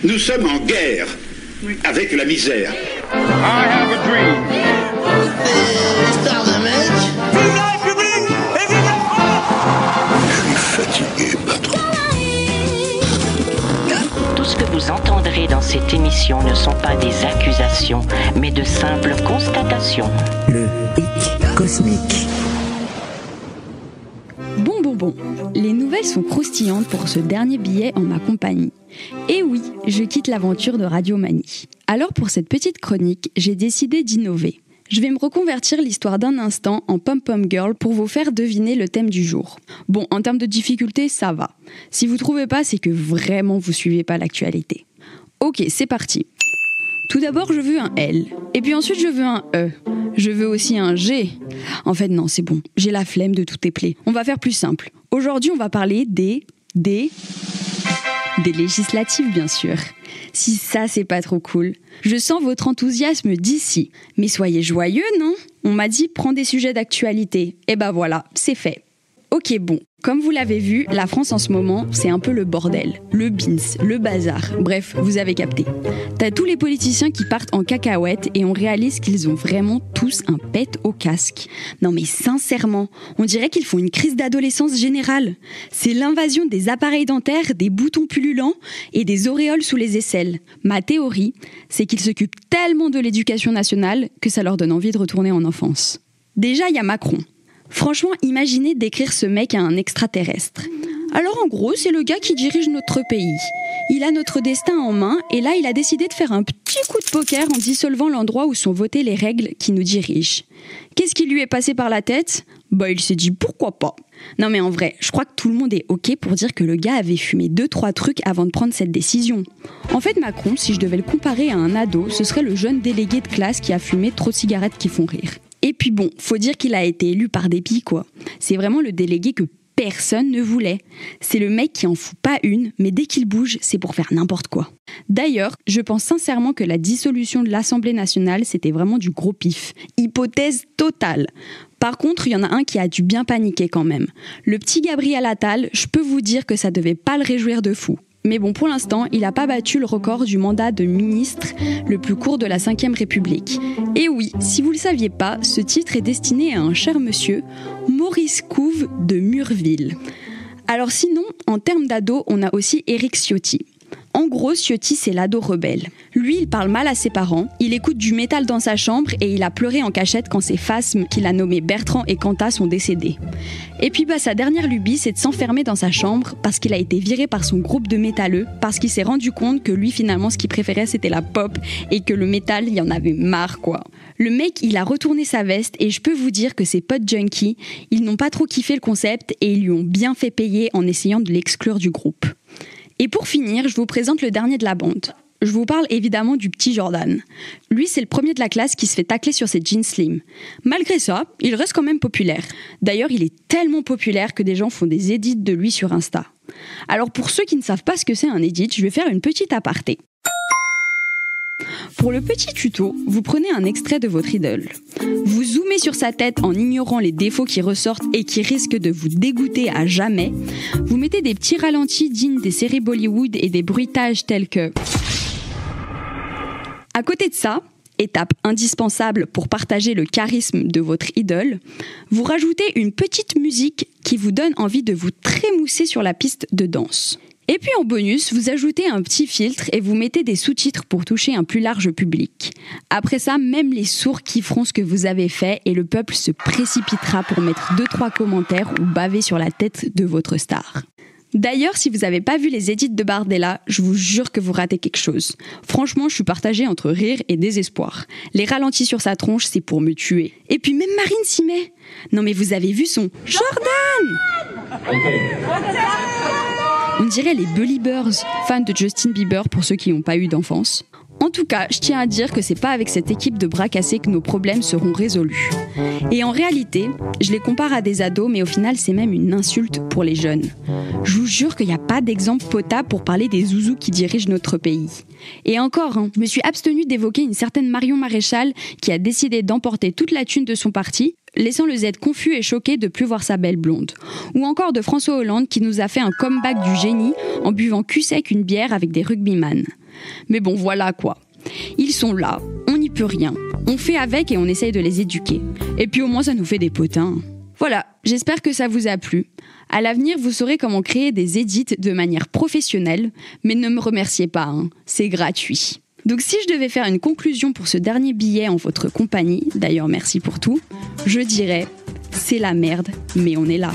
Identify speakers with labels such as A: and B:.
A: Nous sommes en guerre avec la misère.
B: I have a dream.
C: Histoire de mec.
B: Vive la République et vive la France!
A: Je suis fatigué, patron.
D: Tout ce que vous entendrez dans cette émission ne sont pas des accusations, mais de simples constatations.
E: Le hic cosmique.
F: Bon, les nouvelles sont croustillantes pour ce dernier billet en ma compagnie. Et oui, je quitte l'aventure de Radio Manie. Alors pour cette petite chronique, j'ai décidé d'innover. Je vais me reconvertir l'histoire d'un instant en Pom-Pom Girl pour vous faire deviner le thème du jour. Bon, en termes de difficulté, ça va. Si vous trouvez pas, c'est que vraiment vous suivez pas l'actualité. Ok, c'est parti. Tout d'abord, je veux un L. Et puis ensuite, je veux un E. Je veux aussi un G. En fait, non, c'est bon. J'ai la flemme de tout épeler. On va faire plus simple. Aujourd'hui, on va parler des législatives, bien sûr. Si ça, c'est pas trop cool. Je sens votre enthousiasme d'ici. Mais soyez joyeux, non ? On m'a dit, prends des sujets d'actualité. Et ben voilà, c'est fait. Ok, bon. Comme vous l'avez vu, la France en ce moment, c'est un peu le bordel. Le bins, le bazar. Bref, vous avez capté. T'as tous les politiciens qui partent en cacahuète et on réalise qu'ils ont vraiment tous un pet au casque. Non mais sincèrement, on dirait qu'ils font une crise d'adolescence générale. C'est l'invasion des appareils dentaires, des boutons pullulants et des auréoles sous les aisselles. Ma théorie, c'est qu'ils s'occupent tellement de l'éducation nationale que ça leur donne envie de retourner en enfance. Déjà, il y a Macron. Franchement, imaginez décrire ce mec à un extraterrestre. Alors en gros, c'est le gars qui dirige notre pays. Il a notre destin en main et là, il a décidé de faire un petit coup de poker en dissolvant l'endroit où sont votées les règles qui nous dirigent. Qu'est-ce qui lui est passé par la tête ? Bah, il s'est dit pourquoi pas. Non mais en vrai, je crois que tout le monde est ok pour dire que le gars avait fumé 2-3 trucs avant de prendre cette décision. En fait, Macron, si je devais le comparer à un ado, ce serait le jeune délégué de classe qui a fumé trop de cigarettes qui font rire. Et puis bon, faut dire qu'il a été élu par dépit, quoi. C'est vraiment le délégué que personne ne voulait. C'est le mec qui en fout pas une, mais dès qu'il bouge, c'est pour faire n'importe quoi. D'ailleurs, je pense sincèrement que la dissolution de l'Assemblée nationale, c'était vraiment du gros pif. Hypothèse totale. Par contre, il y en a un qui a dû bien paniquer quand même. Le petit Gabriel Attal, je peux vous dire que ça devait pas le réjouir de fou. Mais bon, pour l'instant, il n'a pas battu le record du mandat de ministre le plus court de la Ve République. Et oui, si vous ne le saviez pas, ce titre est destiné à un cher monsieur, Maurice Couve de Murville. Alors sinon, en termes d'ado, on a aussi Éric Ciotti. En gros, Ciotti, c'est l'ado rebelle. Lui, il parle mal à ses parents, il écoute du métal dans sa chambre et il a pleuré en cachette quand ses phasmes, qu'il a nommés Bertrand et Cantat, sont décédés. Et puis sa dernière lubie, c'est de s'enfermer dans sa chambre parce qu'il a été viré par son groupe de métalleux, parce qu'il s'est rendu compte que lui, finalement, ce qu'il préférait, c'était la pop et que le métal, il y en avait marre, quoi. Le mec, il a retourné sa veste et je peux vous dire que ses potes junkies, ils n'ont pas trop kiffé le concept et ils lui ont bien fait payer en essayant de l'exclure du groupe. Et pour finir, je vous présente le dernier de la bande. Je vous parle évidemment du petit Jordan. Lui, c'est le premier de la classe qui se fait tacler sur ses jeans slim. Malgré ça, il reste quand même populaire. D'ailleurs, il est tellement populaire que des gens font des edits de lui sur Insta. Alors pour ceux qui ne savent pas ce que c'est un edit, je vais faire une petite aparté. Pour le petit tuto, vous prenez un extrait de votre idole. Vous zoomez sur sa tête en ignorant les défauts qui ressortent et qui risquent de vous dégoûter à jamais. Vous mettez des petits ralentis dignes des séries Bollywood et des bruitages tels que... À côté de ça, étape indispensable pour partager le charisme de votre idole, vous rajoutez une petite musique qui vous donne envie de vous trémousser sur la piste de danse. Et puis en bonus, vous ajoutez un petit filtre et vous mettez des sous-titres pour toucher un plus large public. Après ça, même les sourds kifferont ce que vous avez fait et le peuple se précipitera pour mettre 2-3 commentaires ou baver sur la tête de votre star. D'ailleurs, si vous n'avez pas vu les edits de Bardella, je vous jure que vous ratez quelque chose. Franchement, je suis partagée entre rire et désespoir. Les ralentis sur sa tronche, c'est pour me tuer. Et puis même Marine s'y met. Non mais vous avez vu son Jordan! On dirait les Beliebers, fans de Justin Bieber pour ceux qui n'ont pas eu d'enfance. En tout cas, je tiens à dire que c'est pas avec cette équipe de bras cassés que nos problèmes seront résolus. Et en réalité, je les compare à des ados, mais au final, c'est même une insulte pour les jeunes. Je vous jure qu'il n'y a pas d'exemple potable pour parler des zouzous qui dirigent notre pays. Et encore, je me suis abstenue d'évoquer une certaine Marion Maréchal qui a décidé d'emporter toute la thune de son parti. laissant le Z confus et choqué de plus voir sa belle blonde. Ou encore de François Hollande qui nous a fait un comeback du génie en buvant cul sec une bière avec des rugbyman. Mais bon, voilà quoi. Ils sont là, on n'y peut rien. On fait avec et on essaye de les éduquer. Et puis au moins ça nous fait des potins. Voilà, j'espère que ça vous a plu. À l'avenir, vous saurez comment créer des edits de manière professionnelle, mais ne me remerciez pas, c'est gratuit. Donc si je devais faire une conclusion pour ce dernier billet en votre compagnie, d'ailleurs merci pour tout, je dirais, c'est la merde, mais on est là.